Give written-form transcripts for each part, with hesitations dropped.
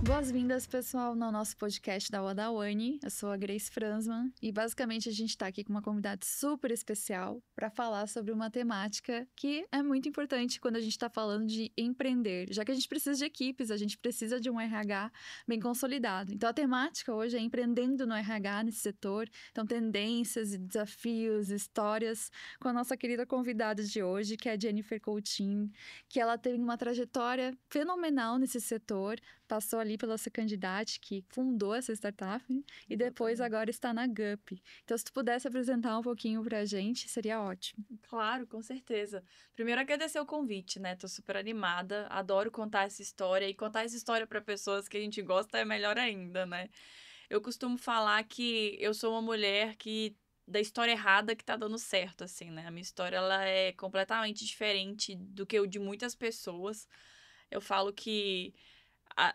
Boas-vindas, pessoal, no nosso podcast da Wadawane. Eu sou a Grace Fransman e basicamente a gente está aqui com uma convidada super especial para falar sobre uma temática que é muito importante quando a gente está falando de empreender, já que a gente precisa de equipes, a gente precisa de um RH bem consolidado. Então a temática hoje é empreendendo no RH nesse setor, então tendências e desafios, histórias com a nossa querida convidada de hoje, que é a Jennifer Coutinho, que ela tem uma trajetória fenomenal nesse setor, passou ali pela Secandidate, que fundou essa startup, e depois agora está na Gup. Então, se tu pudesse apresentar um pouquinho pra gente, seria ótimo. Claro, com certeza. Primeiro, agradecer o convite, né? Tô super animada, adoro contar essa história, e contar essa história para pessoas que a gente gosta é melhor ainda, né? Eu costumo falar que eu sou uma mulher que da história errada que tá dando certo, assim, né? A minha história, ela é completamente diferente do que o de muitas pessoas. Eu falo que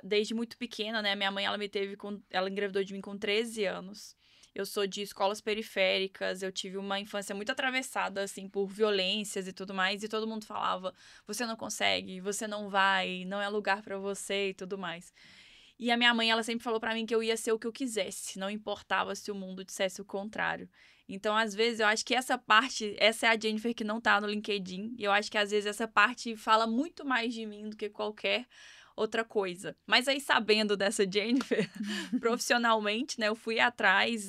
desde muito pequena, né? Minha mãe, ela engravidou de mim com 13 anos. Eu sou de escolas periféricas, eu tive uma infância muito atravessada, assim, por violências e tudo mais, e todo mundo falava: você não consegue, você não vai, não é lugar pra você e tudo mais. E a minha mãe, ela sempre falou pra mim que eu ia ser o que eu quisesse, não importava se o mundo dissesse o contrário. Então, às vezes, eu acho que essa é a Jennifer que não tá no LinkedIn, e eu acho que às vezes essa parte fala muito mais de mim do que qualquer outra coisa. Mas aí, sabendo dessa Jennifer, profissionalmente, né, eu fui atrás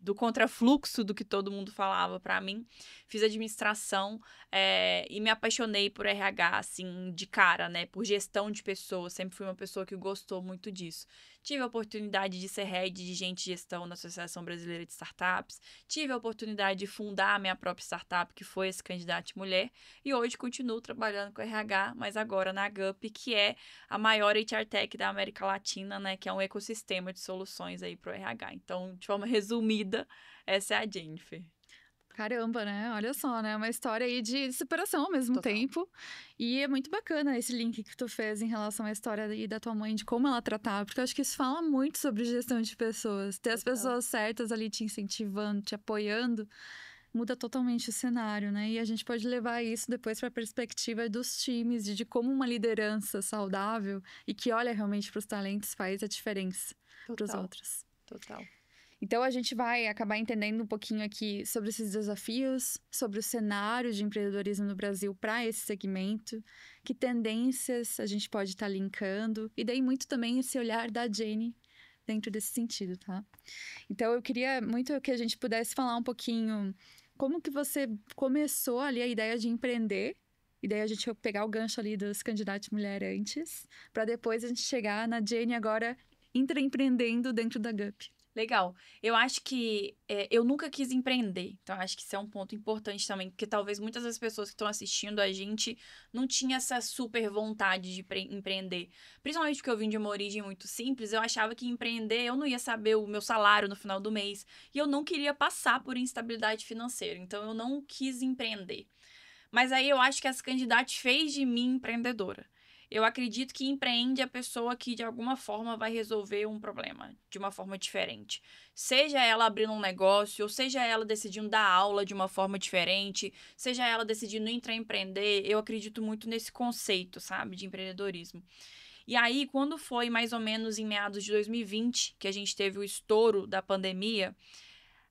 do contrafluxo do que todo mundo falava pra mim, fiz administração e me apaixonei por RH, assim, de cara, né, por gestão de pessoas, sempre fui uma pessoa que gostou muito disso. Tive a oportunidade de ser head de gente de gestão na Associação Brasileira de Startups, tive a oportunidade de fundar a minha própria startup, que foi esse Candidato Mulher, e hoje continuo trabalhando com RH, mas agora na Gup, que é a maior HR Tech da América Latina, né, que é um ecossistema de soluções aí para o RH. Então, de forma resumida, essa é a Jennifer. Caramba, né? Olha só, né? Uma história aí de superação ao mesmo Total. tempo. E é muito bacana esse link que tu fez em relação à história aí da tua mãe, de como ela tratava, porque eu acho que isso fala muito sobre gestão de pessoas. Ter as Total. pessoas certas ali te incentivando, te apoiando, muda totalmente o cenário, né? E a gente pode levar isso depois para a perspectiva dos times e de como uma liderança saudável e que olha realmente para os talentos faz a diferença para os Total. outros. Total. Então, a gente vai acabar entendendo um pouquinho aqui sobre esses desafios, sobre o cenário de empreendedorismo no Brasil para esse segmento, que tendências a gente pode estar linkando, e daí muito também esse olhar da Jenny dentro desse sentido, tá? Então, eu queria muito que a gente pudesse falar um pouquinho como que você começou ali a ideia de empreender, e daí a gente vai pegar o gancho ali dos candidatos mulher antes, para depois a gente chegar na Jenny agora intraempreendendo dentro da Gup. Legal. Eu acho que eu nunca quis empreender. Então, acho que isso é um ponto importante também, porque talvez muitas das pessoas que estão assistindo a gente não tinham essa super vontade de empreender. Principalmente porque eu vim de uma origem muito simples, eu achava que empreender eu não ia saber o meu salário no final do mês. E eu não queria passar por instabilidade financeira. Então, eu não quis empreender. Mas aí eu acho que essa candidata fez de mim empreendedora. Eu acredito que empreende a pessoa que de alguma forma vai resolver um problema de uma forma diferente. Seja ela abrindo um negócio, ou seja ela decidindo dar aula de uma forma diferente, seja ela decidindo intraempreender, eu acredito muito nesse conceito, sabe, de empreendedorismo. E aí, quando foi mais ou menos em meados de 2020, que a gente teve o estouro da pandemia,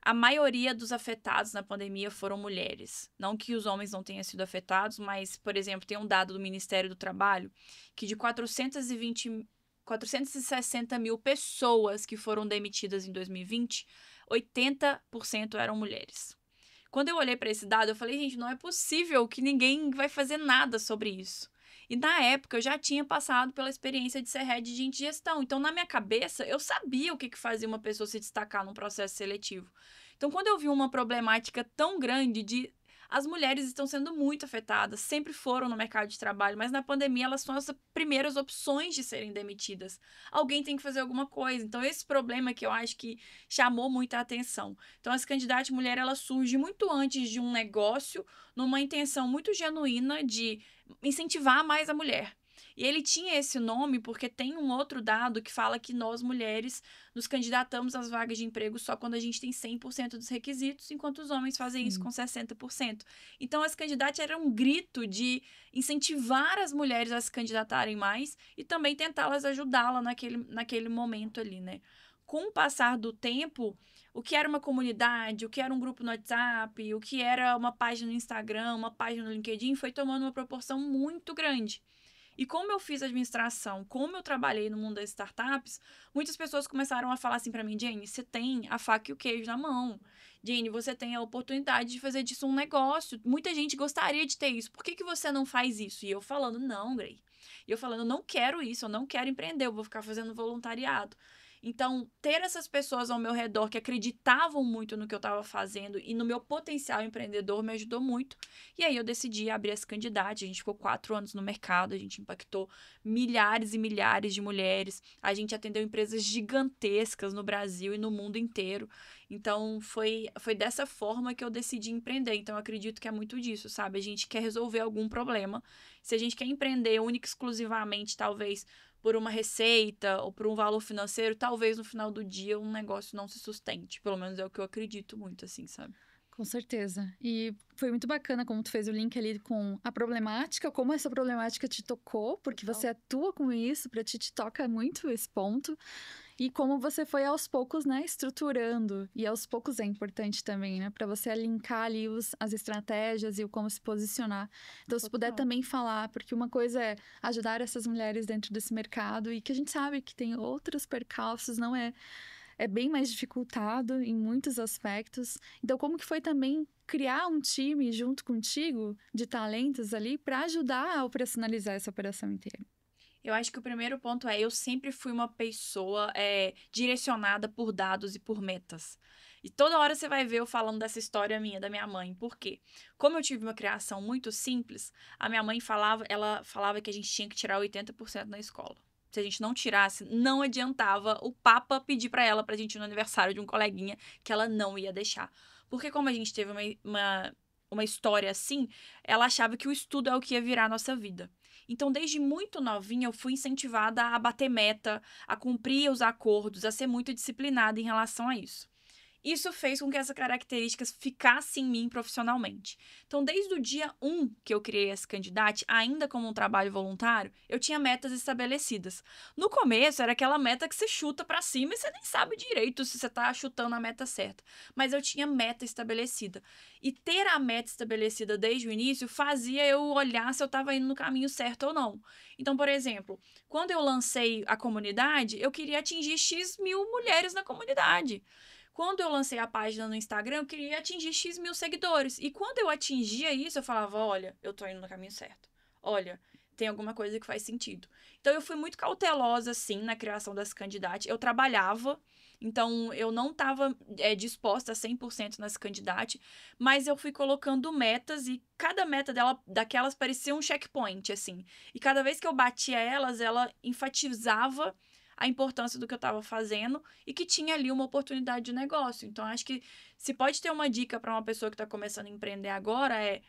a maioria dos afetados na pandemia foram mulheres. Não que os homens não tenham sido afetados, mas, por exemplo, tem um dado do Ministério do Trabalho que de 460 mil pessoas que foram demitidas em 2020, 80% eram mulheres. Quando eu olhei para esse dado, eu falei, gente, não é possível que ninguém vai fazer nada sobre isso. E na época eu já tinha passado pela experiência de ser head de gente de gestão. Então, na minha cabeça, eu sabia o que fazia uma pessoa se destacar num processo seletivo. Então, quando eu vi uma problemática tão grande de as mulheres estão sendo muito afetadas, sempre foram no mercado de trabalho, mas na pandemia elas são as primeiras opções de serem demitidas. Alguém tem que fazer alguma coisa. Então, esse problema que eu acho que chamou muita atenção. Então, essa candidata mulher, ela surge muito antes de um negócio, numa intenção muito genuína de incentivar mais a mulher. E ele tinha esse nome porque tem um outro dado que fala que nós, mulheres, nos candidatamos às vagas de emprego só quando a gente tem 100% dos requisitos, enquanto os homens fazem isso Sim. com 60%. Então, esse candidato era um grito de incentivar as mulheres a se candidatarem mais e também tentá-las ajudá-la naquele momento ali, né? Com o passar do tempo, o que era uma comunidade, o que era um grupo no WhatsApp, o que era uma página no Instagram, uma página no LinkedIn, foi tomando uma proporção muito grande. E como eu fiz administração, como eu trabalhei no mundo das startups, muitas pessoas começaram a falar assim para mim: Jane, você tem a faca e o queijo na mão. Jane, você tem a oportunidade de fazer disso um negócio. Muita gente gostaria de ter isso. Por que que você não faz isso? E eu falando: não, Grey. E eu falando: eu não quero isso, eu não quero empreender, eu vou ficar fazendo voluntariado. Então, ter essas pessoas ao meu redor que acreditavam muito no que eu estava fazendo e no meu potencial empreendedor me ajudou muito. E aí eu decidi abrir esse candidato. A gente ficou 4 anos no mercado, a gente impactou milhares e milhares de mulheres. A gente atendeu empresas gigantescas no Brasil e no mundo inteiro. Então, foi dessa forma que eu decidi empreender. Então, eu acredito que é muito disso, sabe? A gente quer resolver algum problema. Se a gente quer empreender única e exclusivamente, talvez por uma receita ou por um valor financeiro, talvez no final do dia um negócio não se sustente. Pelo menos é o que eu acredito muito, assim, sabe? Com certeza. E foi muito bacana como tu fez o link ali com a problemática, como essa problemática te tocou, porque Total. você atua com isso, pra ti te toca muito esse ponto. E como você foi aos poucos, né, estruturando. E aos poucos é importante também, né, para você alinhar ali as estratégias e o como se posicionar. Então, se puder Total. também falar, porque uma coisa é ajudar essas mulheres dentro desse mercado e que a gente sabe que tem outros percalços, não é, é bem mais dificultado em muitos aspectos. Então, como que foi também criar um time junto contigo de talentos ali para ajudar a operacionalizar essa operação inteira? Eu acho que o primeiro ponto é, eu sempre fui uma pessoa direcionada por dados e por metas. E toda hora você vai ver eu falando dessa história minha, da minha mãe. Por quê? Como eu tive uma criação muito simples, a minha mãe ela falava que a gente tinha que tirar 80% na escola. Se a gente não tirasse, não adiantava o Papa pedir pra gente ir no aniversário de um coleguinha que ela não ia deixar. Porque como a gente teve uma história assim, ela achava que o estudo é o que ia virar a nossa vida. Então, desde muito novinha, eu fui incentivada a bater meta, a cumprir os acordos, a ser muito disciplinada em relação a isso. Isso fez com que essas características ficassem em mim profissionalmente. Então, desde o dia 1 que eu criei esse candidato, ainda como um trabalho voluntário, eu tinha metas estabelecidas. No começo, era aquela meta que você chuta pra cima e você nem sabe direito se você tá chutando a meta certa. Mas eu tinha meta estabelecida. E ter a meta estabelecida desde o início fazia eu olhar se eu estava indo no caminho certo ou não. Então, por exemplo, quando eu lancei a comunidade, eu queria atingir X mil mulheres na comunidade. Quando eu lancei a página no Instagram, eu queria atingir X mil seguidores. E quando eu atingia isso, eu falava: olha, eu tô indo no caminho certo. Olha, tem alguma coisa que faz sentido. Então, eu fui muito cautelosa, assim, na criação dessa candidata. Eu trabalhava, então eu não estava disposta a 100% nessa candidata, mas eu fui colocando metas e cada meta daquelas parecia um checkpoint, assim. E cada vez que eu batia elas, ela enfatizava a importância do que eu estava fazendo e que tinha ali uma oportunidade de negócio. Então, acho que se pode ter uma dica para uma pessoa que está começando a empreender agora é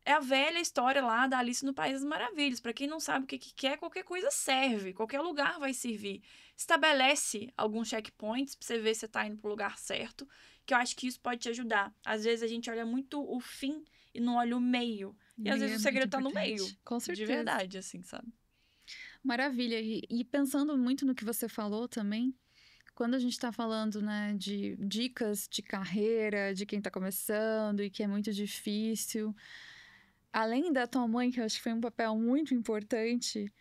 a velha história lá da Alice no País das Maravilhas. Para quem não sabe o que quer, qualquer coisa serve, qualquer lugar vai servir. Estabelece alguns checkpoints para você ver se você está indo para o lugar certo, que eu acho que isso pode te ajudar. Às vezes a gente olha muito o fim e não olha o meio. E às vezes É o muito segredo está no meio. importante. Com De certeza. verdade, assim, sabe? Maravilha. E pensando muito no que você falou também, quando a gente está falando, né, de dicas de carreira, de quem está começando e que é muito difícil, além da tua mãe, que eu acho que foi um papel muito importante,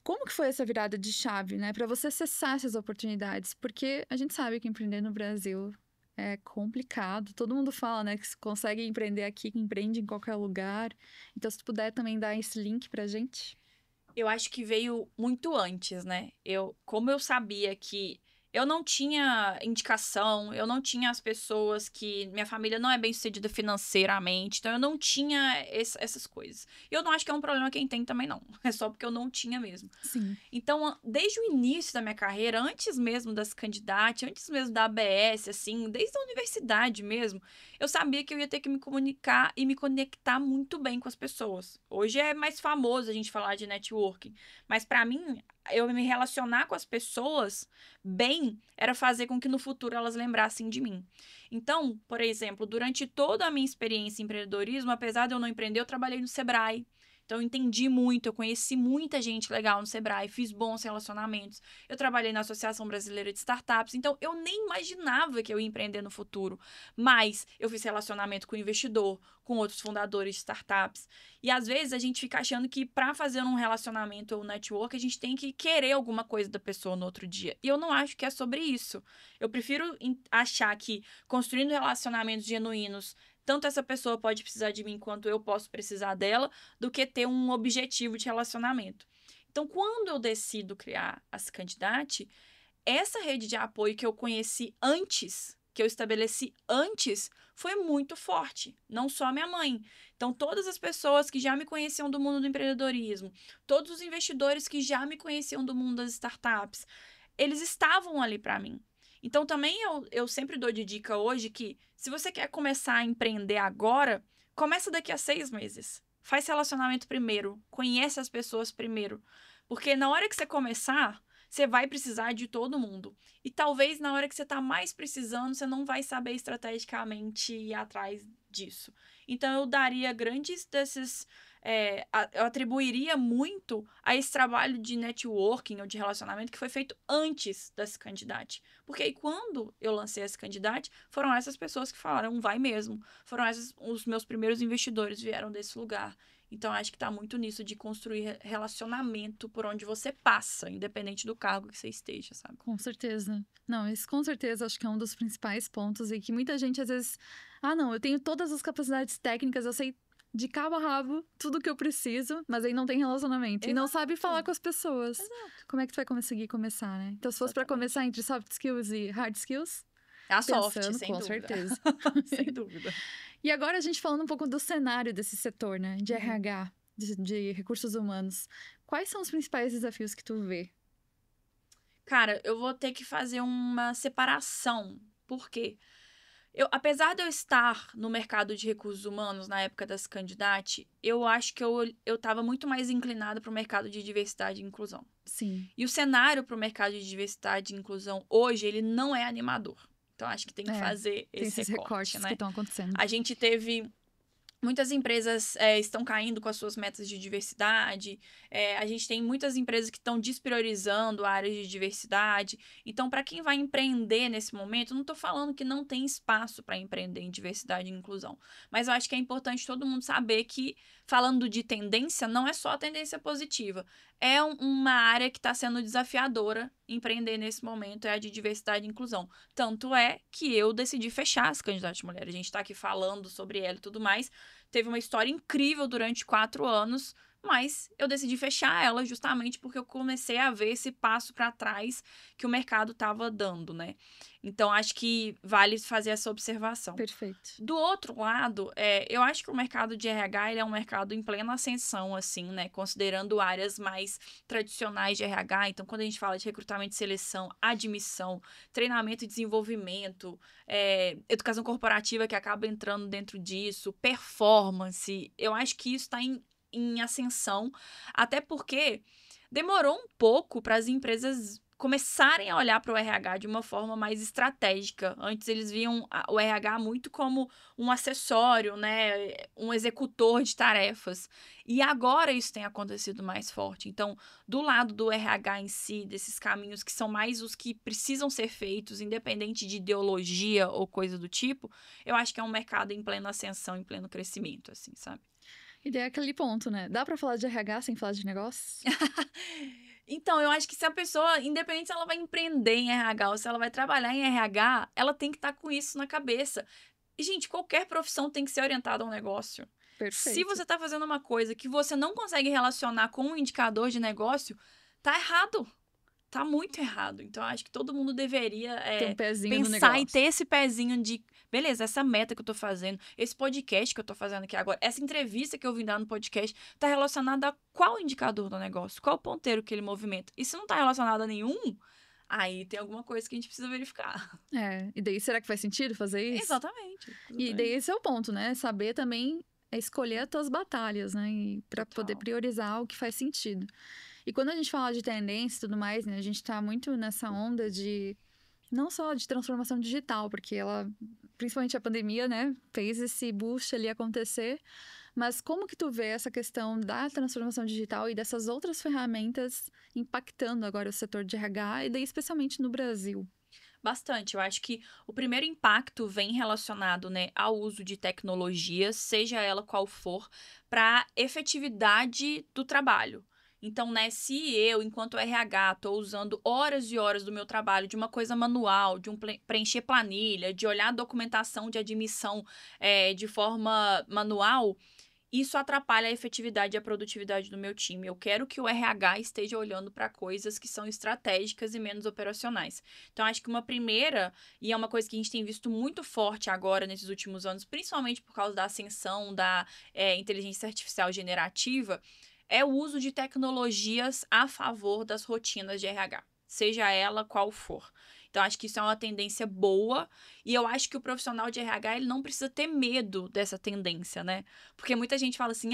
como que foi essa virada de chave, né, para você acessar essas oportunidades? Porque a gente sabe que empreender no Brasil é complicado. Todo mundo fala, né, que se consegue empreender aqui, que empreende em qualquer lugar. Então, se tu puder também dar esse link pra gente. Eu acho que veio muito antes, né? Como eu sabia que eu não tinha indicação, eu não tinha as pessoas que... Minha família não é bem sucedida financeiramente, então eu não tinha essas coisas. E eu não acho que é um problema quem tem também, não. É só porque eu não tinha mesmo. Sim. Então, desde o início da minha carreira, antes mesmo das candidatas, antes mesmo da ABS, assim, desde a universidade mesmo, eu sabia que eu ia ter que me comunicar e me conectar muito bem com as pessoas. Hoje é mais famoso a gente falar de networking, mas pra mim, eu me relacionar com as pessoas bem era fazer com que no futuro elas lembrassem de mim. Então, por exemplo, durante toda a minha experiência em empreendedorismo, apesar de eu não empreender, eu trabalhei no Sebrae. Então, eu entendi muito, eu conheci muita gente legal no Sebrae, fiz bons relacionamentos. Eu trabalhei na Associação Brasileira de Startups, então eu nem imaginava que eu ia empreender no futuro. Mas eu fiz relacionamento com o investidor, com outros fundadores de startups. E às vezes a gente fica achando que para fazer um relacionamento ou network, a gente tem que querer alguma coisa da pessoa no outro dia. E eu não acho que é sobre isso. Eu prefiro achar que construindo relacionamentos genuínos, tanto essa pessoa pode precisar de mim quanto eu posso precisar dela, do que ter um objetivo de relacionamento. Então, quando eu decido criar a Se Candidate, essa rede de apoio que eu conheci antes, que eu estabeleci antes, foi muito forte. Não só a minha mãe. Então, todas as pessoas que já me conheciam do mundo do empreendedorismo, todos os investidores que já me conheciam do mundo das startups, eles estavam ali para mim. Então, também eu sempre dou de dica hoje que, se você quer começar a empreender agora, começa daqui a 6 meses. Faz relacionamento primeiro, conhece as pessoas primeiro. Porque na hora que você começar, você vai precisar de todo mundo. E talvez na hora que você está mais precisando, você não vai saber estrategicamente ir atrás disso. Então, eu daria grandes desses... eu atribuiria muito a esse trabalho de networking ou de relacionamento que foi feito antes desse candidato. Porque aí, quando eu lancei esse candidato, foram essas pessoas que falaram, vai mesmo. Foram os meus primeiros investidores vieram desse lugar. Então, acho que está muito nisso de construir relacionamento por onde você passa, independente do cargo que você esteja, sabe? Com certeza. Não, isso com certeza acho que é um dos principais pontos e que muita gente às vezes... Ah, não, eu tenho todas as capacidades técnicas, eu sei de cabo a rabo tudo que eu preciso, mas aí não tem relacionamento. E não sabe falar com as pessoas. Exato. Como é que tu vai conseguir começar, né? Então, se fosse pra começar entre soft skills e hard skills... A soft, pensando, sem com dúvida. certeza. Sem dúvida. E agora a gente falando um pouco do cenário desse setor, né? De RH, de recursos humanos. Quais são os principais desafios que tu vê? Cara, eu vou ter que fazer uma separação. Por quê? Apesar de eu estar no mercado de recursos humanos na época das candidatas, eu acho que eu estava muito mais inclinada para o mercado de diversidade e inclusão. Sim. E o cenário para o mercado de diversidade e inclusão hoje, ele não é animador. Então, acho que tem que fazer tem esse esses recortes né? que estão acontecendo. A gente teve... Muitas empresas estão caindo com as suas metas de diversidade. A gente tem muitas empresas que estão despriorizando áreas de diversidade. Então, para quem vai empreender nesse momento, não estou falando que não tem espaço para empreender em diversidade e inclusão. Mas eu acho que é importante todo mundo saber que, falando de tendência, não é só a tendência positiva. É uma área que está sendo desafiadora empreender nesse momento, é a de diversidade e inclusão. Tanto é que eu decidi fechar as candidatas de mulher. A gente está aqui falando sobre ela e tudo mais. Teve uma história incrível durante 4 anos, mas eu decidi fechar ela justamente porque eu comecei a ver esse passo para trás que o mercado estava dando, né? Então, acho que vale fazer essa observação. Perfeito. Do outro lado, eu acho que o mercado de RH ele é um mercado em plena ascensão, assim, né? Considerando áreas mais tradicionais de RH. Então, quando a gente fala de recrutamento e seleção, admissão, treinamento e desenvolvimento, educação corporativa que acaba entrando dentro disso, performance, eu acho que isso está em ascensão, até porque demorou um pouco para as empresas começarem a olhar para o RH de uma forma mais estratégica. Antes eles viam o RH muito como um acessório, né? Um executor de tarefas. E agora isso tem acontecido mais forte. Então, do lado do RH em si, desses caminhos que são mais os que precisam ser feitos, independente de ideologia ou coisa do tipo, eu acho que é um mercado em plena ascensão, em pleno crescimento, assim, sabe? E daí é aquele ponto, né? Dá pra falar de RH sem falar de negócio? Então, eu acho que se a pessoa, independente se ela vai empreender em RH ou se ela vai trabalhar em RH, ela tem que estar com isso na cabeça. E, gente, qualquer profissão tem que ser orientada a um negócio. Perfeito. Se você está fazendo uma coisa que você não consegue relacionar com um indicador de negócio, tá errado. tá muito errado. Então, eu acho que todo mundo deveria Tem um pezinho no pensar e negócio. ter esse pezinho de, beleza, essa meta que eu tô fazendo, esse podcast que eu tô fazendo aqui agora, essa entrevista que eu vim dar no podcast, tá relacionada a qual indicador do negócio? Qual ponteiro que ele movimenta? E se não tá relacionado a nenhum, aí tem alguma coisa que a gente precisa verificar. E daí será que faz sentido fazer isso? Exatamente. E daí esse é o ponto, né? Saber também escolher as tuas batalhas, né? E para poder Total. priorizar o que faz sentido. E quando a gente fala de tendência e tudo mais, né? A gente tá muito nessa onda de não só de transformação digital, porque ela, principalmente a pandemia, né, fez esse boost ali acontecer. Mas como que tu vê essa questão da transformação digital e dessas outras ferramentas impactando agora o setor de RH e daí especialmente no Brasil? Bastante. Eu acho que o primeiro impacto vem relacionado, né, ao uso de tecnologias, seja ela qual for, para efetividade do trabalho. Então, né, se eu, enquanto RH, estou usando horas e horas do meu trabalho de uma coisa manual, de preencher planilha, de olhar a documentação de admissão de forma manual, isso atrapalha a efetividade e a produtividade do meu time. Eu quero que o RH esteja olhando para coisas que são estratégicas e menos operacionais. Então, acho que uma primeira, e é uma coisa que a gente tem visto muito forte agora nesses últimos anos, principalmente por causa da ascensão da inteligência artificial generativa, é o uso de tecnologias a favor das rotinas de RH, seja ela qual for. Então, acho que isso é uma tendência boa e eu acho que o profissional de RH ele não precisa ter medo dessa tendência, né? Porque muita gente fala assim,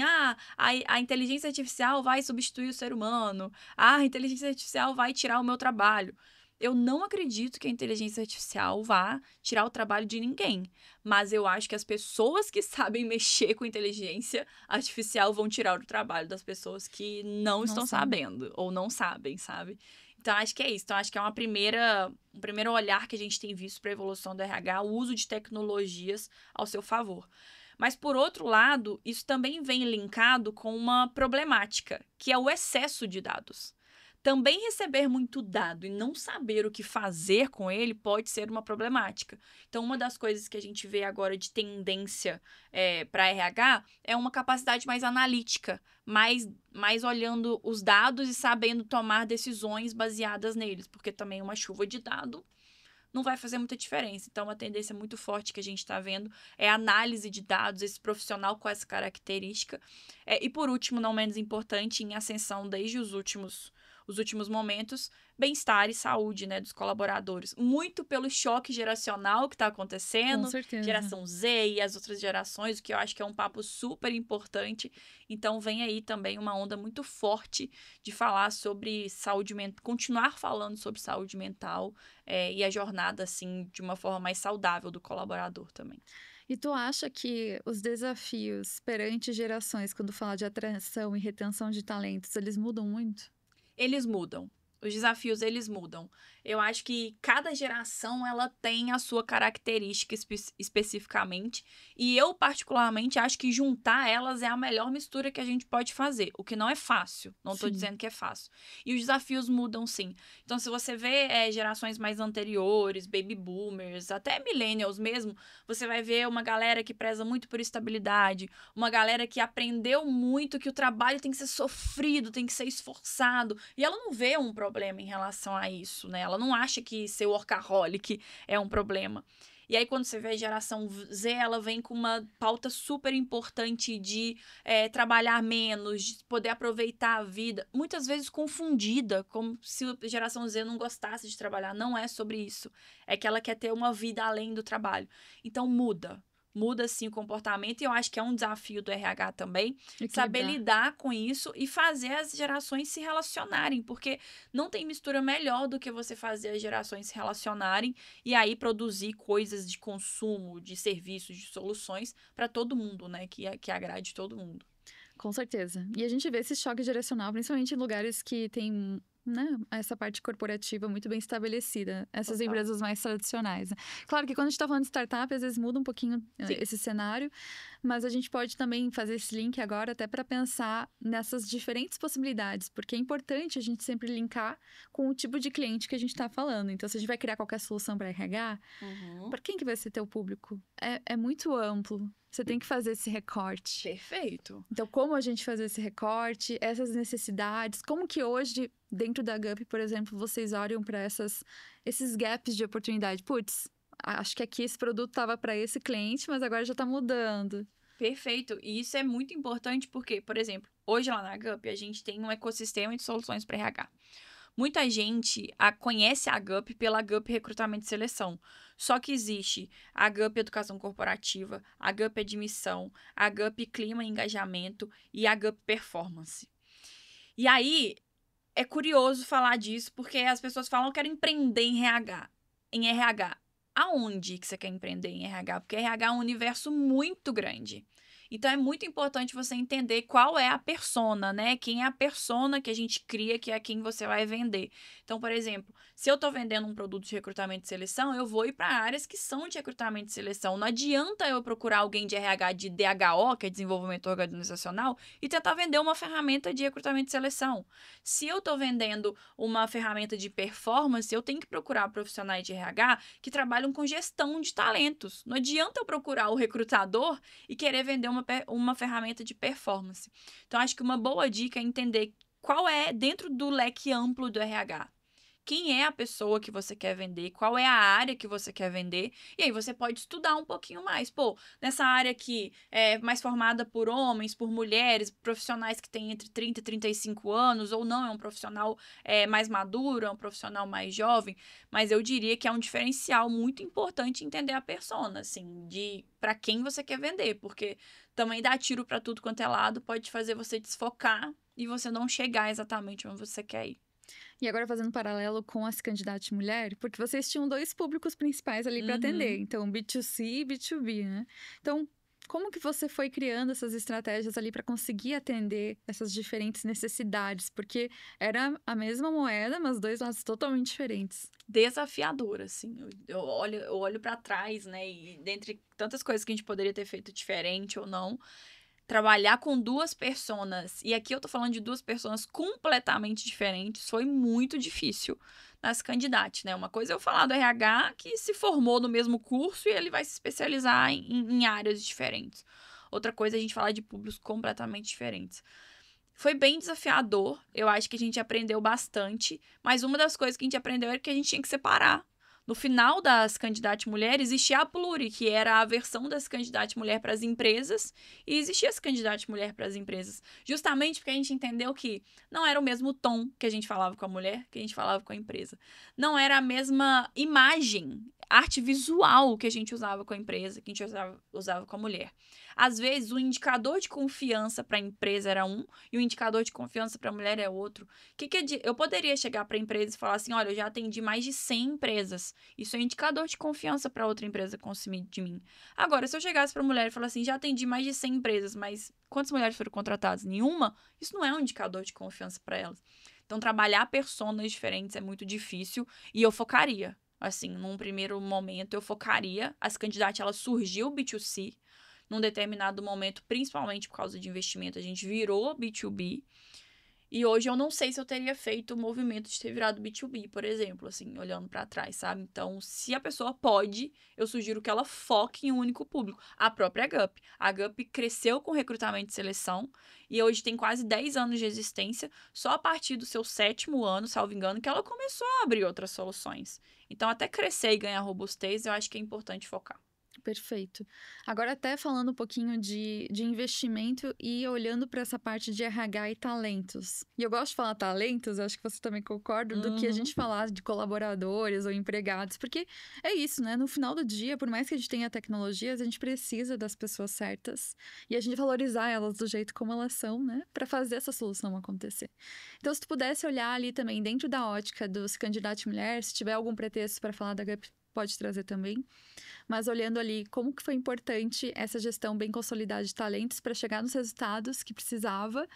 a inteligência artificial vai substituir o ser humano, a inteligência artificial vai tirar o meu trabalho. Eu não acredito que a inteligência artificial vá tirar o trabalho de ninguém, mas eu acho que as pessoas que sabem mexer com inteligência artificial vão tirar o trabalho das pessoas que não Não estão sabe. sabendo ou não sabem, sabe? Então, acho que é isso. Então, acho que é um primeiro olhar que a gente tem visto para a evolução do RH, o uso de tecnologias ao seu favor. Mas, por outro lado, isso também vem linkado com uma problemática, que é o excesso de dados. Também receber muito dado e não saber o que fazer com ele pode ser uma problemática. Então, uma das coisas que a gente vê agora de tendência para RH é uma capacidade mais analítica, mais olhando os dados e sabendo tomar decisões baseadas neles, porque também uma chuva de dado não vai fazer muita diferença. Então, uma tendência muito forte que a gente está vendo é a análise de dados, esse profissional com essa característica. E, por último, não menos importante, em ascensão desde os últimos momentos, bem-estar e saúde, né, dos colaboradores. Muito pelo choque geracional que está Com acontecendo, certeza. geração Z e as outras gerações, o que eu acho que é um papo super importante. Então, vem aí também uma onda muito forte de falar sobre saúde mental, continuar falando sobre saúde mental e a jornada, assim, de uma forma mais saudável do colaborador também. E tu acha que os desafios perante gerações, quando fala de atração e retenção de talentos, eles mudam muito? Eles mudam. Os desafios, eles mudam. Eu acho que cada geração, ela tem a sua característica especificamente. E eu, particularmente, acho que juntar elas é a melhor mistura que a gente pode fazer. O que não é fácil. Não tô Sim. dizendo que é fácil. E os desafios mudam, sim. Então, se você vê gerações mais anteriores, baby boomers, até millennials mesmo, você vai ver uma galera que preza muito por estabilidade, uma galera que aprendeu muito que o trabalho tem que ser sofrido, tem que ser esforçado. E ela não vê um problema em relação a isso, né? Ela não acha que ser workaholic é um problema. E aí, quando você vê a geração Z, ela vem com uma pauta super importante de trabalhar menos, de poder aproveitar a vida, muitas vezes confundida, como se a geração Z não gostasse de trabalhar. Não é sobre isso. É que ela quer ter uma vida além do trabalho. Então, muda. Muda, sim, o comportamento, e eu acho que é um desafio do RH também, saber Equilibrar. lidar com isso e fazer as gerações se relacionarem, porque não tem mistura melhor do que você fazer as gerações se relacionarem e aí produzir coisas de consumo, de serviços, de soluções para todo mundo, né? Que agrade todo mundo. Com certeza. E a gente vê esse choque geracional, principalmente em lugares que tem, né, essa parte corporativa muito bem estabelecida. Essas Total. empresas mais tradicionais, né? Claro que quando a gente tá falando de startup, às vezes muda um pouquinho Sim. esse cenário, mas a gente pode também fazer esse link agora até para pensar nessas diferentes possibilidades, porque é importante a gente sempre linkar com o tipo de cliente que a gente está falando. Então, se a gente vai criar qualquer solução para RH, Uhum. para quem que vai ser teu público? É muito amplo. Você tem que fazer esse recorte. Perfeito. Então, como a gente fazer esse recorte, essas necessidades, como que hoje, dentro da Gup, por exemplo, vocês olham para esses gaps de oportunidade? Putz, acho que aqui esse produto estava para esse cliente, mas agora já está mudando. Perfeito. E isso é muito importante porque, por exemplo, hoje lá na Gup, a gente tem um ecossistema de soluções para RH. Muita gente conhece a Gup pela Gup Recrutamento e Seleção. Só que existe a Gup Educação Corporativa, a Gup Admissão, a Gup Clima e Engajamento e a Gup Performance. E aí, é curioso falar disso, porque as pessoas falam, eu quero empreender em RH. Em RH. Aonde que você quer empreender em RH? Porque RH é um universo muito grande. Então, é muito importante você entender qual é a persona, né? Quem é a persona que a gente cria, que é quem você vai vender. Então, por exemplo, se eu estou vendendo um produto de recrutamento e seleção, eu vou ir para áreas que são de recrutamento e seleção. Não adianta eu procurar alguém de RH de DHO, que é Desenvolvimento Organizacional, e tentar vender uma ferramenta de recrutamento e seleção. Se eu estou vendendo uma ferramenta de performance, eu tenho que procurar profissionais de RH que trabalham com gestão de talentos. Não adianta eu procurar o recrutador e querer vender uma ferramenta de performance. Então, acho que uma boa dica é entender qual é, dentro do leque amplo do RH, quem é a pessoa que você quer vender, qual é a área que você quer vender, e aí você pode estudar um pouquinho mais. Pô, nessa área que é mais formada por homens, por mulheres, profissionais que têm entre 30 e 35 anos, ou não, é um profissional mais maduro, é um profissional mais jovem, mas eu diria que é um diferencial muito importante entender a persona, assim, de para quem você quer vender, porque também dar tiro para tudo quanto é lado pode fazer você desfocar e você não chegar exatamente onde você quer ir. E agora fazendo um paralelo com as candidatas mulher, porque vocês tinham dois públicos principais ali para atender, então B2C e B2B, né? Então, como que você foi criando essas estratégias ali para conseguir atender essas diferentes necessidades? Porque era a mesma moeda, mas dois lados totalmente diferentes. Desafiador, assim. Eu olho para trás, né? E dentre tantas coisas que a gente poderia ter feito diferente ou não, trabalhar com duas personas, e aqui eu tô falando de duas pessoas completamente diferentes, foi muito difícil nas candidatas, né? Uma coisa é eu falar do RH que se formou no mesmo curso e ele vai se especializar em áreas diferentes. Outra coisa é a gente falar de públicos completamente diferentes. Foi bem desafiador, eu acho que a gente aprendeu bastante, mas uma das coisas que a gente aprendeu era que a gente tinha que separar. No final das candidatas mulheres, existia a Pluri, que era a versão das candidatas mulher para as empresas, e existia as candidatas mulher para as empresas. Justamente porque a gente entendeu que não era o mesmo tom que a gente falava com a mulher, que a gente falava com a empresa. Não era a mesma imagem, arte visual que a gente usava com a empresa, que a gente usava com a mulher. Às vezes, o indicador de confiança para a empresa era um, e o indicador de confiança para a mulher é outro. Eu poderia chegar para a empresa e falar assim, olha, eu já atendi mais de 100 empresas. Isso é indicador de confiança para outra empresa consumir de mim. Agora, se eu chegasse para a mulher e falar assim, já atendi mais de 100 empresas, mas quantas mulheres foram contratadas? Nenhuma? Isso não é um indicador de confiança para elas. Então, trabalhar personas diferentes é muito difícil e eu focaria. Assim, num primeiro momento, eu focaria. As candidatas, elas surgiu B2C. Num determinado momento, principalmente por causa de investimento, a gente virou B2B. E hoje eu não sei se eu teria feito o movimento de ter virado B2B, por exemplo, assim, olhando para trás, sabe? Então, se a pessoa pode, eu sugiro que ela foque em um único público. A própria Gup. A Gup cresceu com recrutamento e seleção e hoje tem quase 10 anos de existência. Só a partir do seu 7º ano, salvo engano, que ela começou a abrir outras soluções. Então, até crescer e ganhar robustez, eu acho que é importante focar. Perfeito. Agora, até falando um pouquinho de investimento e olhando para essa parte de RH e talentos. E eu gosto de falar talentos, acho que você também concorda, do que a gente falar de colaboradores ou empregados, porque é isso, né? No final do dia, por mais que a gente tenha tecnologias, a gente precisa das pessoas certas e a gente valorizar elas do jeito como elas são, né? Para fazer essa solução acontecer. Então, se tu pudesse olhar ali também dentro da ótica dos candidatos mulheres, se tiver algum pretexto para falar da GUP, pode trazer também. Mas olhando ali como que foi importante essa gestão bem consolidada de talentos para chegar nos resultados que precisava,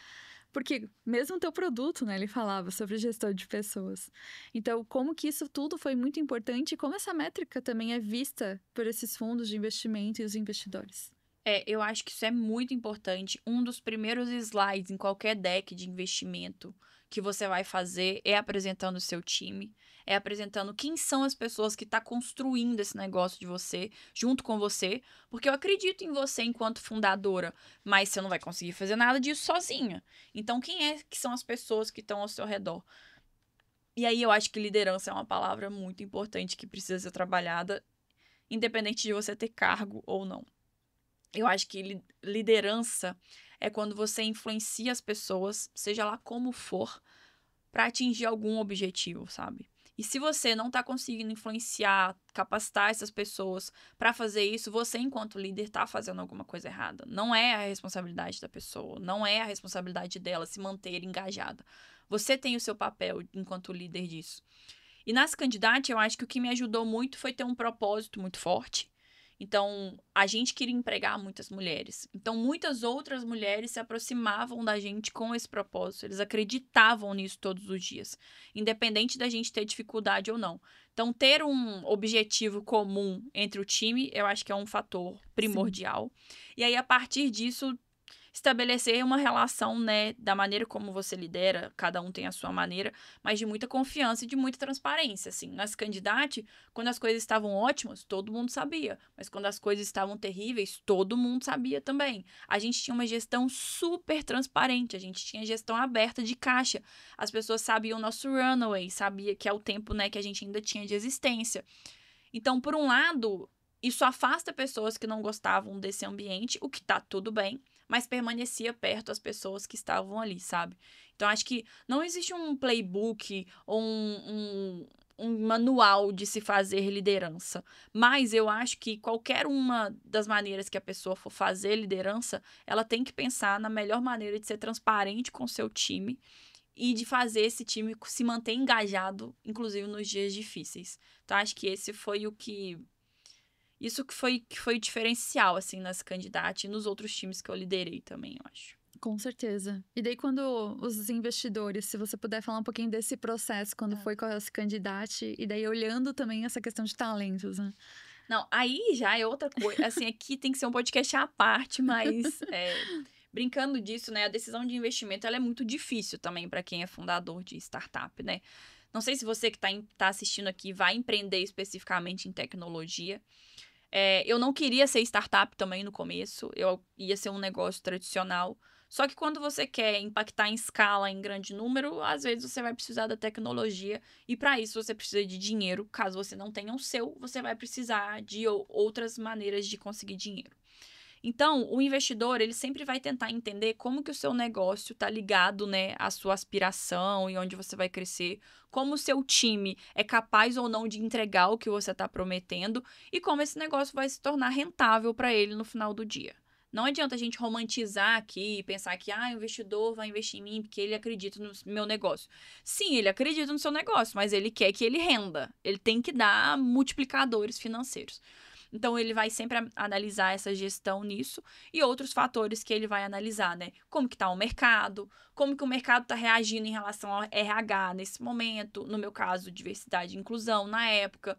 porque mesmo o teu produto, né, ele falava sobre gestão de pessoas. Então, como que isso tudo foi muito importante e como essa métrica também é vista por esses fundos de investimento e os investidores. Eu acho que isso é muito importante. Um dos primeiros slides em qualquer deck de investimento que você vai fazer é apresentando o seu time, é apresentando quem são as pessoas que estão construindo esse negócio de você, junto com você, porque eu acredito em você enquanto fundadora, mas você não vai conseguir fazer nada disso sozinha. Então, quem é que são as pessoas que estão ao seu redor? E aí eu acho que liderança é uma palavra muito importante que precisa ser trabalhada, independente de você ter cargo ou não. Eu acho que liderança é quando você influencia as pessoas, seja lá como for, para atingir algum objetivo, sabe? E se você não tá conseguindo influenciar, capacitar essas pessoas para fazer isso, você, enquanto líder, tá fazendo alguma coisa errada. Não é a responsabilidade da pessoa, não é a responsabilidade dela se manter engajada. Você tem o seu papel enquanto líder disso. E nas candidatas, eu acho que o que me ajudou muito foi ter um propósito muito forte. Então, a gente queria empregar muitas mulheres. Então, muitas outras mulheres se aproximavam da gente com esse propósito. Eles acreditavam nisso todos os dias, independente da gente ter dificuldade ou não. Então, ter um objetivo comum entre o time, eu acho que é um fator Sim. primordial. E aí, a partir disso, estabelecer uma relação, né, da maneira como você lidera, cada um tem a sua maneira, mas de muita confiança e de muita transparência, assim. Nas candidatas, quando as coisas estavam ótimas, todo mundo sabia, mas quando as coisas estavam terríveis, todo mundo sabia também. A gente tinha uma gestão super transparente, a gente tinha gestão aberta de caixa. As pessoas sabiam o nosso runway, sabia que é o tempo, né, que a gente ainda tinha de existência. Então, por um lado, isso afasta pessoas que não gostavam desse ambiente, o que tá tudo bem, mas permanecia perto as pessoas que estavam ali, sabe? Então, acho que não existe um playbook ou um manual de se fazer liderança. Mas eu acho que qualquer uma das maneiras que a pessoa for fazer liderança, ela tem que pensar na melhor maneira de ser transparente com o seu time e de fazer esse time se manter engajado, inclusive nos dias difíceis. Então, acho que esse foi o que. Isso que foi o diferencial, assim, nas candidatas e nos outros times que eu liderei também, eu acho. Com certeza. E daí, quando os investidores, se você puder falar um pouquinho desse processo, quando foi com esse candidato, e daí olhando também essa questão de talentos, né? Não, aí já é outra coisa. Assim, aqui tem que ser um podcast à parte, mas brincando disso, né? A decisão de investimento ela é muito difícil também para quem é fundador de startup, né? Não sei se você que tá assistindo aqui vai empreender especificamente em tecnologia. Eu não queria ser startup também no começo, eu ia ser um negócio tradicional. Só que quando você quer impactar em escala, em grande número, às vezes você vai precisar da tecnologia e para isso você precisa de dinheiro. Caso você não tenha o seu, você vai precisar de outras maneiras de conseguir dinheiro. Então, o investidor, ele sempre vai tentar entender como que o seu negócio está ligado, né, à sua aspiração e onde você vai crescer, como o seu time é capaz ou não de entregar o que você está prometendo e como esse negócio vai se tornar rentável para ele no final do dia. Não adianta a gente romantizar aqui e pensar que o investidor vai investir em mim porque ele acredita no meu negócio. Sim, ele acredita no seu negócio, mas ele quer que ele renda. Ele tem que dar multiplicadores financeiros. Então, ele vai sempre analisar essa gestão nisso e outros fatores que ele vai analisar, né? Como que tá o mercado, como que o mercado está reagindo em relação ao RH nesse momento, no meu caso, diversidade e inclusão na época.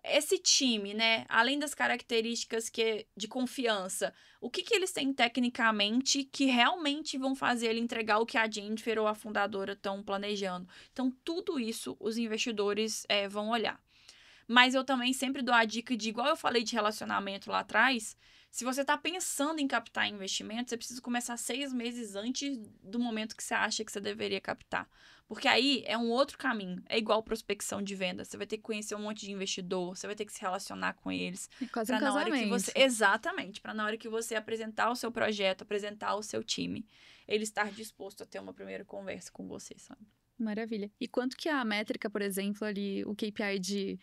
Esse time, né, além das características de confiança, o que eles têm tecnicamente que realmente vão fazer ele entregar o que a Jennifer ou a fundadora estão planejando? Então, tudo isso os investidores vão olhar. Mas eu também sempre dou a dica de, igual eu falei de relacionamento lá atrás, se você está pensando em captar investimento, você precisa começar 6 meses antes do momento que você acha que você deveria captar. Porque aí é um outro caminho. É igual prospecção de venda. Você vai ter que conhecer um monte de investidor, você vai ter que se relacionar com eles. É quase um Para na hora que casamento. você. Exatamente. Para na hora que você apresentar o seu projeto, apresentar o seu time, ele estar disposto a ter uma primeira conversa com você, sabe? Maravilha. E quanto que a métrica, por exemplo, ali, o KPI de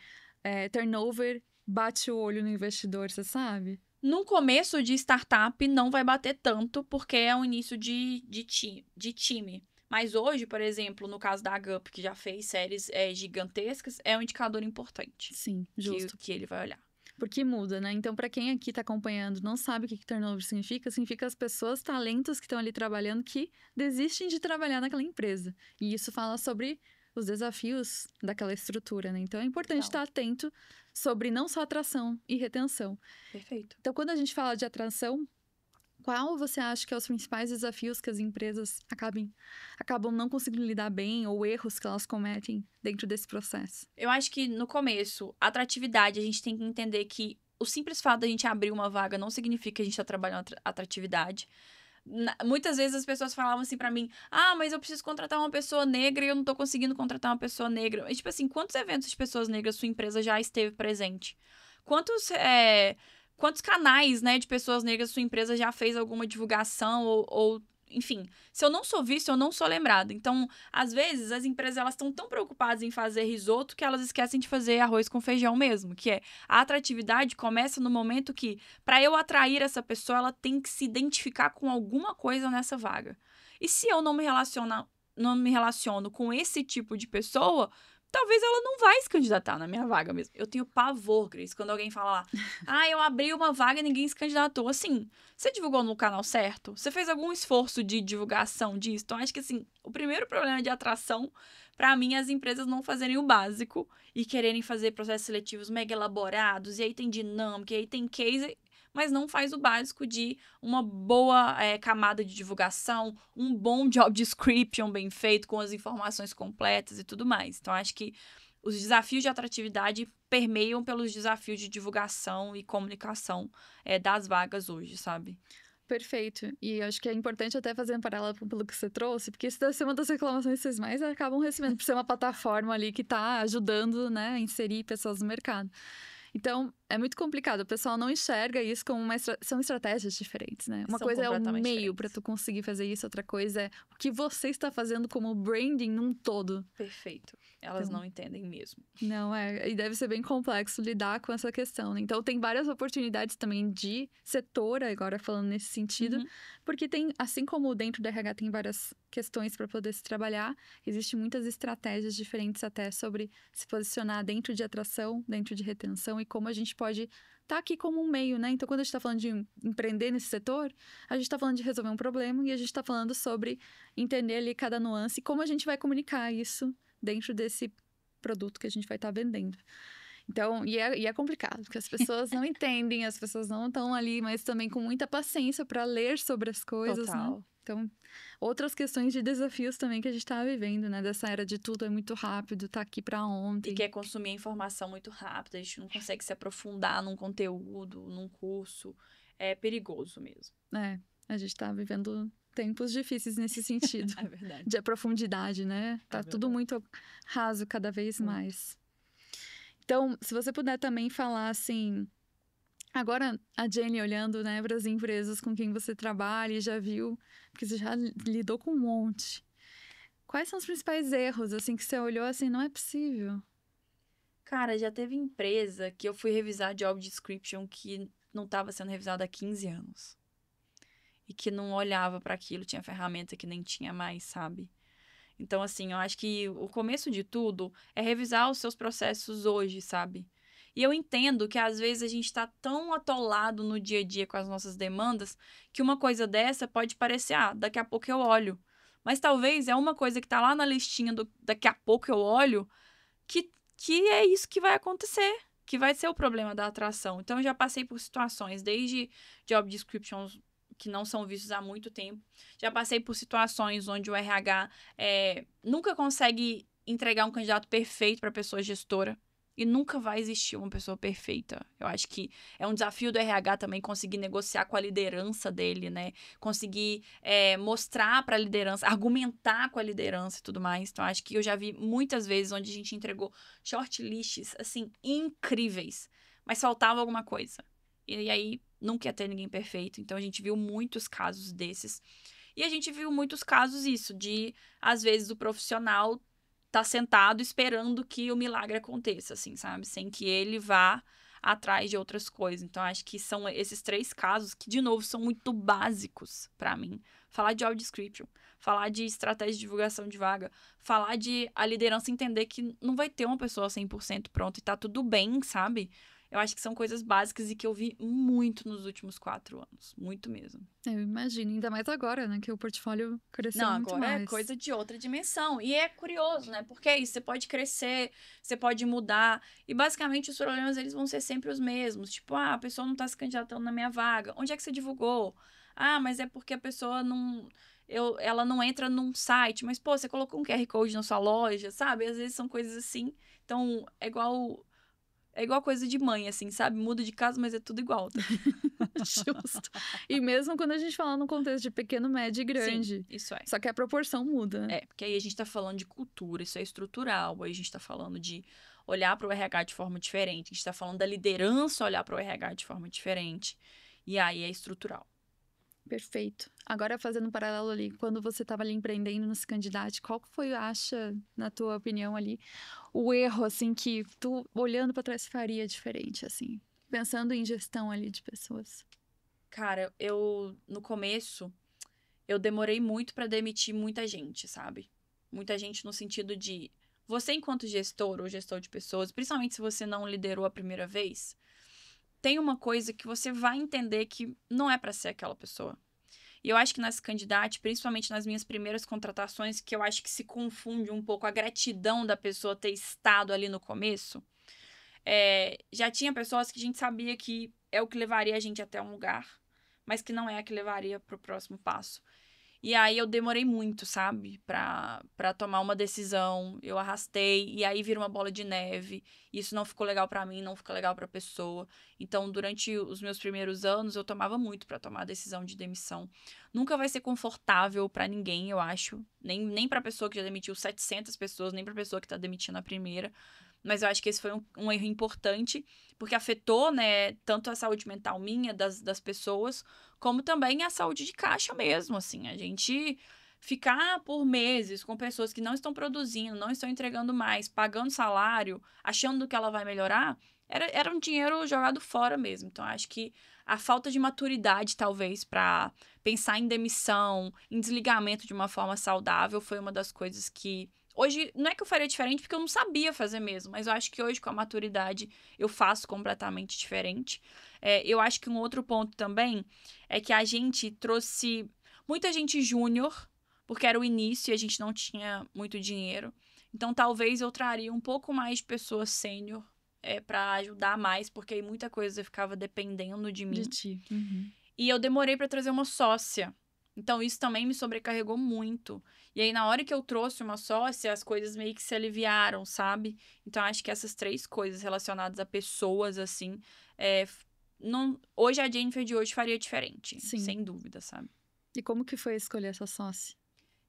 turnover, bate o olho no investidor, você sabe? No começo de startup não vai bater tanto, porque é um início de time. Mas hoje, por exemplo, no caso da Gup, que já fez séries gigantescas, é um indicador importante Sim, justo. que ele vai olhar. Porque muda, né? Então, para quem aqui tá acompanhando, não sabe o que turnover significa as pessoas, talentos que estão ali trabalhando que desistem de trabalhar naquela empresa. E isso fala sobre os desafios daquela estrutura, né? Então, é importante estar atento sobre não só atração e retenção. Perfeito. Então, quando a gente fala de atração, Qual você acha que é os principais desafios que as empresas acabam não conseguindo lidar bem ou erros que elas cometem dentro desse processo? Eu acho que no começo, atratividade, a gente tem que entender que o simples fato da gente abrir uma vaga não significa que a gente tá trabalhando atratividade. Muitas vezes as pessoas falavam assim pra mim: ah, mas eu preciso contratar uma pessoa negra e eu não tô conseguindo contratar uma pessoa negra. E, tipo assim, quantos eventos de pessoas negras sua empresa já esteve presente? Quantos, quantos canais, né, de pessoas negras sua empresa já fez alguma divulgação enfim, se eu não sou visto, eu não sou lembrado. Então, às vezes, as empresas elas estão tão preocupadas em fazer risoto que elas esquecem de fazer arroz com feijão mesmo, que é a atratividade começa no momento que, para eu atrair essa pessoa, ela tem que se identificar com alguma coisa nessa vaga. E se eu não me relaciono com esse tipo de pessoa, talvez ela não vai se candidatar na minha vaga mesmo. Eu tenho pavor, Cris, quando alguém fala lá, ah, eu abri uma vaga e ninguém se candidatou. Assim, você divulgou no canal certo? Você fez algum esforço de divulgação disso? Então, acho que, assim, o primeiro problema de atração, pra mim, é as empresas não fazerem o básico e quererem fazer processos seletivos mega elaborados, e aí tem dinâmica, e aí tem case, mas não faz o básico de uma boa camada de divulgação, um bom job description bem feito, com as informações completas e tudo mais. Então, acho que os desafios de atratividade permeiam pelos desafios de divulgação e comunicação das vagas hoje, sabe? Perfeito. E acho que é importante até fazer um paralelo pelo que você trouxe, porque isso deve ser uma das reclamações que vocês mais acabam recebendo, por ser uma plataforma ali que está ajudando, né, a inserir pessoas no mercado. Então, é muito complicado. O pessoal não enxerga isso como são estratégias diferentes, né? Uma São coisa é o completamente meio para diferentes. tu conseguir fazer isso, outra coisa é o que você está fazendo como branding num todo. Perfeito. Elas Então, não entendem mesmo. não, e deve ser bem complexo lidar com essa questão, né? Então, tem várias oportunidades também de setor, agora falando nesse sentido, porque tem, assim como dentro do RH tem várias questões para poder se trabalhar, existem muitas estratégias diferentes até sobre se posicionar dentro de atração, dentro de retenção e como a gente pode estar aqui como um meio, né? Então, quando a gente está falando de empreender nesse setor, a gente está falando de resolver um problema e a gente está falando sobre entender ali cada nuance e como a gente vai comunicar isso dentro desse produto que a gente vai estar vendendo. Então, e é complicado, porque as pessoas não entendem, as pessoas não estão ali, mas também com muita paciência para ler sobre as coisas, Total. né? Então, outras questões de desafios também que a gente está vivendo, né? Dessa era de tudo é muito rápido, tá aqui para ontem. E quer consumir informação muito rápida, a gente não consegue se aprofundar num conteúdo, num curso. É perigoso mesmo. A gente tá vivendo tempos difíceis nesse sentido. É verdade. De profundidade, né? Tá tudo muito raso cada vez mais. Então, se você puder também falar assim, agora a Jenny olhando, né, para as empresas com quem você trabalha e já viu, porque você já lidou com um monte. Quais são os principais erros, assim, que você olhou assim, não é possível? Cara, já teve empresa que eu fui revisar job description que não estava sendo revisada há 15 anos. E que não olhava para aquilo, tinha ferramenta que nem tinha mais, sabe? Então, assim, eu acho que o começo de tudo é revisar os seus processos hoje, sabe? E eu entendo que às vezes a gente tá tão atolado no dia a dia com as nossas demandas que uma coisa dessa pode parecer, daqui a pouco eu olho. Mas talvez é uma coisa que tá lá na listinha do daqui a pouco eu olho que é isso que vai acontecer, que vai ser o problema da atração. Então, eu já passei por situações, desde job descriptions que não são vistos há muito tempo, já passei por situações onde o RH nunca consegue entregar um candidato perfeito para a pessoa gestora. E nunca vai existir uma pessoa perfeita. Eu acho que é um desafio do RH também conseguir negociar com a liderança dele, né? Conseguir mostrar para a liderança, argumentar com a liderança e tudo mais. Então, acho que eu já vi muitas vezes onde a gente entregou shortlists, assim, incríveis. Mas faltava alguma coisa. E aí, nunca ia ter ninguém perfeito. Então, a gente viu muitos casos desses. E a gente viu muitos casos isso, de, às vezes, o profissional tá sentado esperando que o milagre aconteça, assim, sabe? Sem que ele vá atrás de outras coisas. Então, acho que são esses 3 casos que, de novo, são muito básicos para mim. Falar de job description, falar de estratégia de divulgação de vaga, falar de a liderança entender que não vai ter uma pessoa 100% pronta e tá tudo bem, sabe? Eu acho que são coisas básicas e que eu vi muito nos últimos 4 anos. Muito mesmo. Eu imagino, ainda mais agora, né? Que o portfólio cresceu Não, muito agora mais. é coisa de outra dimensão. E é curioso, né? Porque é isso, você pode crescer, você pode mudar. E basicamente os problemas eles vão ser sempre os mesmos. Tipo, a pessoa não tá se candidatando na minha vaga. Onde é que você divulgou? Ah, mas é porque a pessoa não... ela não entra num site. Mas, pô, você colocou um QR Code na sua loja, sabe? Às vezes são coisas assim. Então, é igual coisa de mãe, assim, sabe? Muda de casa, mas é tudo igual, tá? Justo. E mesmo quando a gente fala no contexto de pequeno, médio e Sim, grande. isso é. Só que a proporção muda, né? Porque aí a gente tá falando de cultura, isso é estrutural. Aí a gente tá falando de olhar para o RH de forma diferente. A gente tá falando da liderança olhar para o RH de forma diferente. E aí é estrutural. Perfeito. Agora, fazendo um paralelo ali, quando você estava ali empreendendo no Se Candidate, qual que foi, acha, na tua opinião ali, o erro, assim, que tu, olhando para trás, faria diferente, assim? Pensando em gestão ali de pessoas. Cara, no começo, eu demorei muito pra demitir muita gente, sabe? Muita gente no sentido de você, enquanto gestor ou gestor de pessoas, principalmente se você não liderou a primeira vez, tem uma coisa que você vai entender que não é pra ser aquela pessoa. E eu acho que nessa candidate, principalmente nas minhas primeiras contratações, que eu acho que se confunde um pouco a gratidão da pessoa ter estado ali no começo, já tinha pessoas que a gente sabia que é o que levaria a gente até um lugar, mas que não é a que levaria pro próximo passo. E aí eu demorei muito, sabe? Pra tomar uma decisão. Eu arrastei e aí vira uma bola de neve. Isso não ficou legal pra mim, não ficou legal pra pessoa. Então, durante os meus primeiros anos, eu tomava muito pra tomar a decisão de demissão. Nunca vai ser confortável pra ninguém, eu acho. Nem pra pessoa que já demitiu 700 pessoas, nem pra pessoa que tá demitindo a primeira. Mas eu acho que esse foi um erro importante, porque afetou, né, tanto a saúde mental minha, das pessoas, como também a saúde de caixa mesmo, assim. A gente ficar por meses com pessoas que não estão produzindo, não estão entregando mais, pagando salário, achando que ela vai melhorar, era um dinheiro jogado fora mesmo. Então, acho que a falta de maturidade, talvez, para pensar em demissão, em desligamento de uma forma saudável, foi uma das coisas que hoje, não é que eu faria diferente, porque eu não sabia fazer mesmo, mas eu acho que hoje, com a maturidade, eu faço completamente diferente. Eu acho que um outro ponto também é que a gente trouxe muita gente júnior, porque era o início e a gente não tinha muito dinheiro. Então, talvez eu traria um pouco mais de pessoas sênior para ajudar mais, porque aí muita coisa ficava dependendo de De mim. ti. Uhum. E eu demorei para trazer uma sócia. Então, isso também me sobrecarregou muito. E aí, na hora que eu trouxe uma sócia, as coisas meio que se aliviaram, sabe? Então, acho que essas três coisas relacionadas a pessoas, assim, não, hoje a Jennifer de hoje faria diferente, Sim. sem dúvida, sabe? E como que foi escolher essa sócia?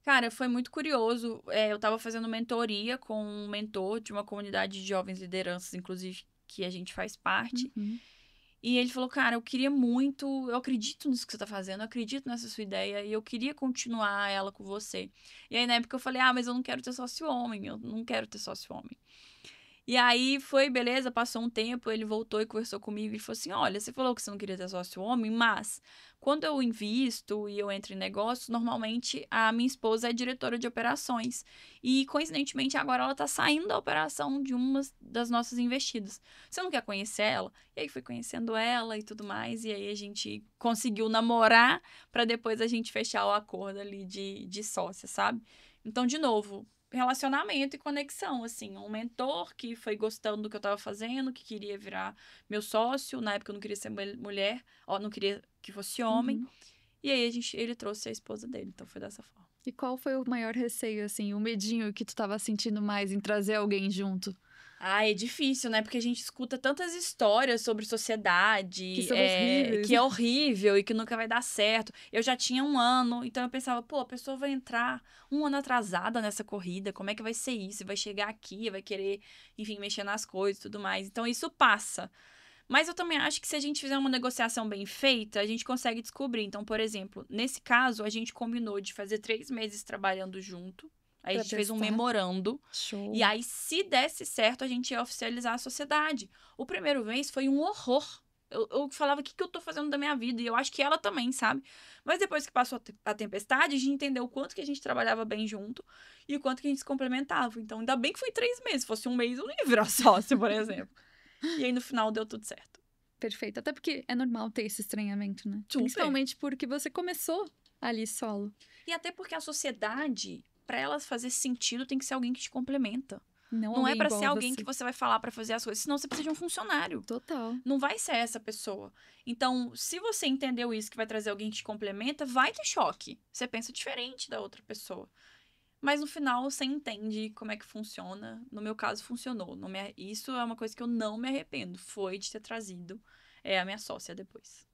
Cara, foi muito curioso. Eu tava fazendo mentoria com um mentor de uma comunidade de jovens lideranças, inclusive, que a gente faz parte. Uhum. E ele falou, cara, eu queria muito, eu acredito nisso que você tá fazendo, eu acredito nessa sua ideia e eu queria continuar ela com você. E aí, na época, eu falei, mas eu não quero ter sócio homem, eu não quero ter sócio homem. E aí foi, beleza, passou um tempo, ele voltou e conversou comigo e falou assim: olha, você falou que você não queria ter sócio homem, mas quando eu invisto e eu entro em negócios, normalmente a minha esposa é diretora de operações. E coincidentemente agora ela tá saindo da operação de uma das nossas investidas. Você não quer conhecer ela? E aí fui conhecendo ela e tudo mais, e aí a gente conseguiu namorar para depois a gente fechar o acordo ali de sócia, sabe? Então, de novo, relacionamento e conexão, assim. Um mentor que foi gostando do que eu tava fazendo, que queria virar meu sócio. Na época eu não queria ser mulher, não queria que fosse homem. Uhum. E aí ele trouxe a esposa dele, então foi dessa forma. E qual foi o maior receio, assim, o medinho que tu tava sentindo mais em trazer alguém junto? É difícil, né? Porque a gente escuta tantas histórias sobre Que sociedade, são horríveis. que é horrível e que nunca vai dar certo. Eu já tinha um ano, então eu pensava, pô, a pessoa vai entrar um ano atrasada nessa corrida, como é que vai ser isso? Vai chegar aqui, vai querer, enfim, mexer nas coisas e tudo mais. Então isso passa. Mas eu também acho que se a gente fizer uma negociação bem feita, a gente consegue descobrir. Então, por exemplo, nesse caso, a gente combinou de fazer 3 meses trabalhando junto. Aí a Pra gente fez um testar. memorando. E Show. aí, se desse certo, a gente ia oficializar a sociedade. O primeiro mês foi um horror. Eu falava, o que eu tô fazendo da minha vida? E eu acho que ela também, sabe? Mas depois que passou a tempestade, a gente entendeu o quanto que a gente trabalhava bem junto e o quanto que a gente se complementava. Então, ainda bem que foi 3 meses. Se fosse um mês, eu não ia virar sócio, por exemplo. E aí, no final, deu tudo certo. Perfeito. Até porque é normal ter esse estranhamento, né? Super. Principalmente porque você começou ali solo. E até porque a sociedade, para ela fazer sentido, tem que ser alguém que te complementa. Não é alguém pra igual ser a alguém você. que você vai falar pra fazer as coisas, senão você precisa de um funcionário. Total. Não vai ser essa pessoa. Então, se você entendeu isso, que vai trazer alguém que te complementa, vai ter choque. Você pensa diferente da outra pessoa. Mas no final você entende como é que funciona. No meu caso, funcionou. Isso é uma coisa que eu não me arrependo. Foi de ter trazido a minha sócia depois.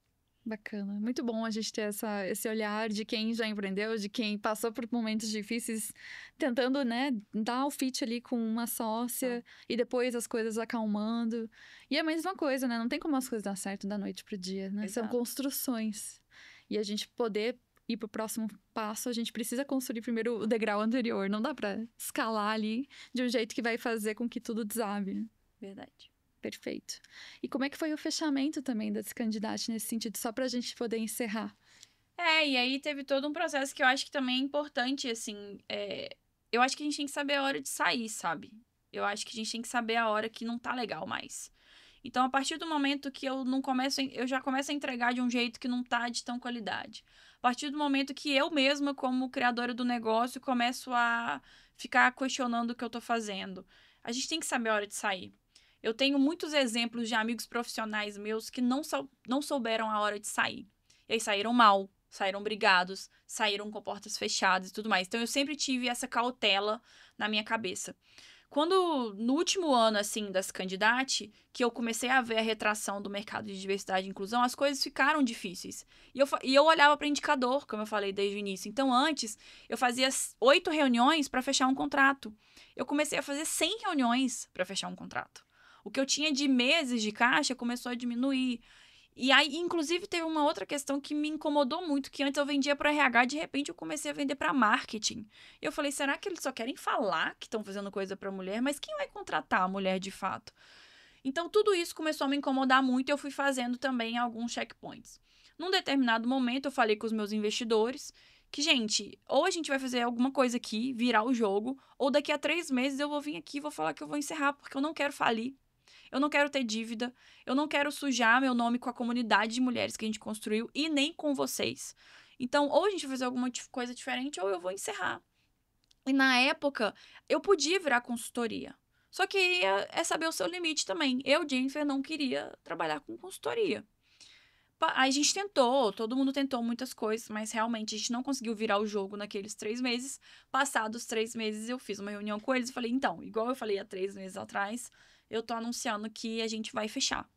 Bacana. Muito bom a gente ter esse olhar de quem já empreendeu, de quem passou por momentos difíceis, tentando, né, dar o fit ali com uma sócia e depois as coisas acalmando. E é a mesma coisa, né? Não tem como as coisas dar certo da noite pro dia, né? São Exato. construções. E a gente poder ir pro próximo passo, a gente precisa construir primeiro o degrau anterior. Não dá pra escalar ali de um jeito que vai fazer com que tudo desabe, né? Verdade. Perfeito. E como é que foi o fechamento também desse candidato nesse sentido, só pra gente poder encerrar? E aí teve todo um processo que eu acho que também é importante, assim. Eu acho que a gente tem que saber a hora de sair, sabe? Eu acho que a gente tem que saber a hora que não tá legal mais. Então, a partir do momento que eu não começo, eu já começo a entregar de um jeito que não tá de tão qualidade. A partir do momento que eu mesma, como criadora do negócio, começo a ficar questionando o que eu tô fazendo. A gente tem que saber a hora de sair. Eu tenho muitos exemplos de amigos profissionais meus que não souberam a hora de sair. E aí saíram mal, saíram brigados, saíram com portas fechadas e tudo mais. Então eu sempre tive essa cautela na minha cabeça. Quando, no último ano, assim, das Candidate, que eu comecei a ver a retração do mercado de diversidade e inclusão, as coisas ficaram difíceis. E eu olhava para indicador, como eu falei desde o início. Então, antes, eu fazia 8 reuniões para fechar um contrato. Eu comecei a fazer 100 reuniões para fechar um contrato. O que eu tinha de meses de caixa começou a diminuir. E aí, inclusive, teve uma outra questão que me incomodou muito, que antes eu vendia para RH, de repente eu comecei a vender para marketing. E eu falei, será que eles só querem falar que estão fazendo coisa para mulher? Mas quem vai contratar a mulher de fato? Então, tudo isso começou a me incomodar muito e eu fui fazendo também alguns checkpoints. Num determinado momento, eu falei com os meus investidores que, gente, ou a gente vai fazer alguma coisa aqui, virar o jogo, ou daqui a 3 meses eu vou vir aqui e vou falar que eu vou encerrar, porque eu não quero falir. Eu não quero ter dívida, eu não quero sujar meu nome com a comunidade de mulheres que a gente construiu e nem com vocês. Então, ou a gente vai fazer alguma coisa diferente ou eu vou encerrar. E na época, eu podia virar consultoria. Só que é saber o seu limite também. Eu, Jennifer, não queria trabalhar com consultoria. Aí a gente tentou, todo mundo tentou muitas coisas, mas realmente a gente não conseguiu virar o jogo naqueles 3 meses. Passados 3 meses, eu fiz uma reunião com eles e falei, então, igual eu falei há 3 meses atrás, eu tô anunciando que a gente vai fechar.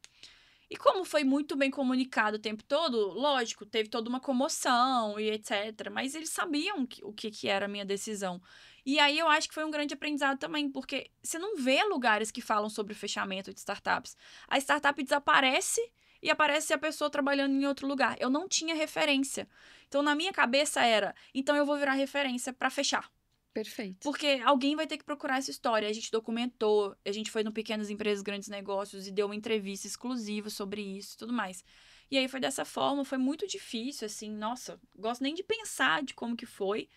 E como foi muito bem comunicado o tempo todo, lógico, teve toda uma comoção e etc. Mas eles sabiam o que era a minha decisão. E aí eu acho que foi um grande aprendizado também, porque você não vê lugares que falam sobre o fechamento de startups. A startup desaparece e aparece a pessoa trabalhando em outro lugar. Eu não tinha referência. Então, na minha cabeça era, então eu vou virar referência para fechar. Perfeito. Porque alguém vai ter que procurar essa história. A gente documentou, a gente foi no Pequenas Empresas, Grandes Negócios e deu uma entrevista exclusiva sobre isso e tudo mais. E aí foi dessa forma, foi muito difícil, assim, nossa, gosto nem de pensar de como que foi,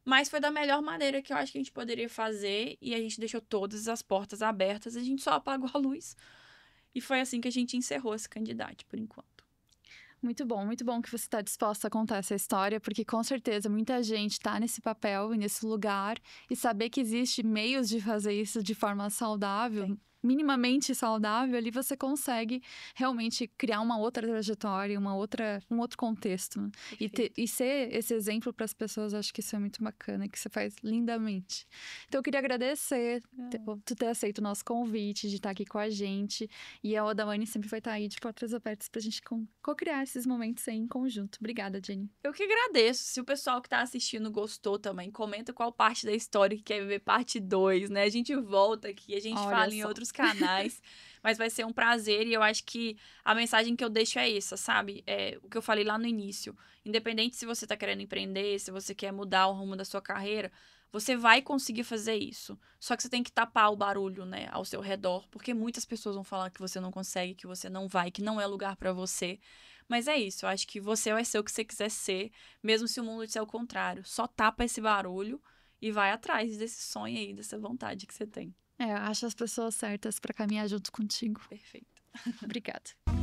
mas foi da melhor maneira que eu acho que a gente poderia fazer e a gente deixou todas as portas abertas, a gente só apagou a luz. E foi assim que a gente encerrou esse candidato, por enquanto. Muito bom que você está disposta a contar essa história, porque com certeza muita gente está nesse papel e nesse lugar, e saber que existe meios de fazer isso de forma saudável, Sim. minimamente saudável, ali você consegue realmente criar uma outra trajetória, um outro contexto, né? E ser esse exemplo para as pessoas, acho que isso é muito bacana, que você faz lindamente. Então eu queria agradecer tu ter aceito o nosso convite, de estar aqui com a gente, e a Odawane sempre vai estar aí de portas abertas pra gente co-criar esses momentos aí em conjunto. Obrigada, Jenny. Eu que agradeço. Se o pessoal que tá assistindo gostou também, comenta qual parte da história que quer ver parte 2, né? A gente volta aqui, a gente Olha fala em só. outros canais, mas vai ser um prazer e eu acho que a mensagem que eu deixo é essa, sabe? É o que eu falei lá no início. Independente se você tá querendo empreender, se você quer mudar o rumo da sua carreira, você vai conseguir fazer isso. Só que você tem que tapar o barulho, né, ao seu redor, porque muitas pessoas vão falar que você não consegue, que você não vai, que não é lugar pra você. Mas é isso, eu acho que você vai ser o que você quiser ser, mesmo se o mundo disser o contrário. Só tapa esse barulho e vai atrás desse sonho aí, dessa vontade que você tem. Acha as pessoas certas pra caminhar junto contigo. Perfeito. Obrigada.